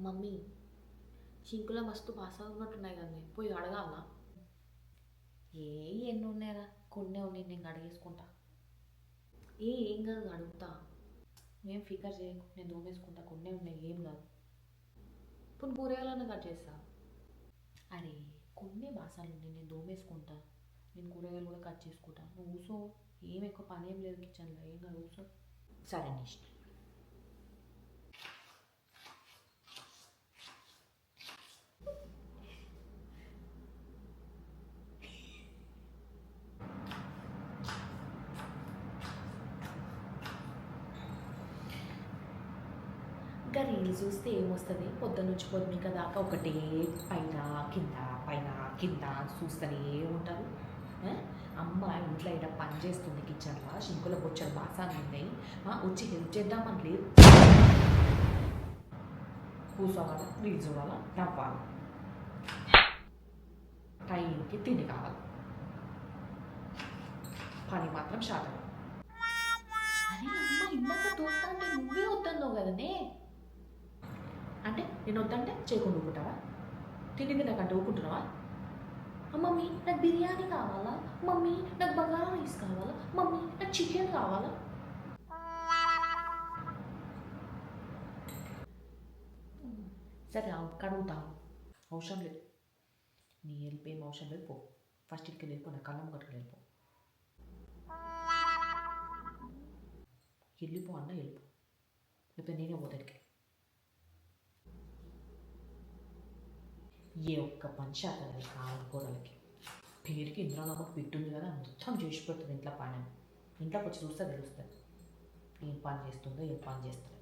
Mummy సింకులో మస్తు వాసన ఉన్నట్టున్నాయి కదా పోయి అడగాలనా? ఎన్ని ఉన్నాయరా, కొన్నే ఉన్నాయి, నేను అడిగేసుకుంటా. ఏం కాదు అడుగుతా. ఏం ఫికర్ చేయకు, నేను దోమేసుకుంటా, కొన్నే ఉన్నాయి, ఏం కాదు. ఇప్పుడు కూరగాయలను కట్ చేస్తా. అరే కొన్ని బాసాలు ఉన్నాయి, నేను దోమేసుకుంటా, నేను కూరగాయలు కూడా కట్ చేసుకుంటా. నువ్వు కూసో, ఏం ఎక్కువ పని ఏం లేదు కిచెన్లో, ఏం కాదు కూసో. సరే నీ ఇష్టం. ఇంకా రీల్స్ చూస్తే ఏమొస్తుంది, పొద్దున్న నుంచి పొద్దుమిక దాకా ఒకటే పైన కింద పైన కింద చూస్తూనే ఉంటారు. అమ్మ ఇంట్లో ఇక్కడ పని చేస్తుంది కిచెన్లో, షింకుల బొచ్చలు బాసాలు ఉన్నాయి, వచ్చి హెల్ప్ చేద్దామని లేదు. కూర్చోవాలా, రీల్స్ చూడాలా, నవ్వాలి, టైంకి తిండి కావాలి, పని మాత్రం శాతం. అరే అమ్మ ఇందాక తోస్తా అంటే నువ్వే వద్దన్నావు కదనే. అంటే నేను వద్దంటే చేయకుండా ఊపుకుంటావా? తిండి తినకంటే ఊపుకుంటున్నావా? మమ్మీ నాకు బిర్యానీ కావాలా, మమ్మీ నాకు బగారా రైస్ కావాలా, మమ్మీ నాకు చికెన్ కావాలా. సరే కడుగుతాను, అవసరం లేదు, నీ హెల్ప్ ఏం అవసరం లేదు. పో ఫస్ట్ ఇక్కడికి వెళ్ళిపో, నా కళ్ళం కట్టుకు వెళ్ళిపో. వెళ్ళిపో అన్న వెళ్ళిపో, లేకపోతే నేనే పోతాడికి. ఏ ఒక్క పని శాతం కావాలి కూరలకి. పేరుకి ఇంద్రాలకు పెట్టుంది కదా, మొత్తం చేసి పెడుతుంది ఇంట్లో పని. ఇంట్లోకి వచ్చి చూస్తే తెలుస్తుంది ఏం పని చేస్తుందో ఏం పని చేస్తుందో.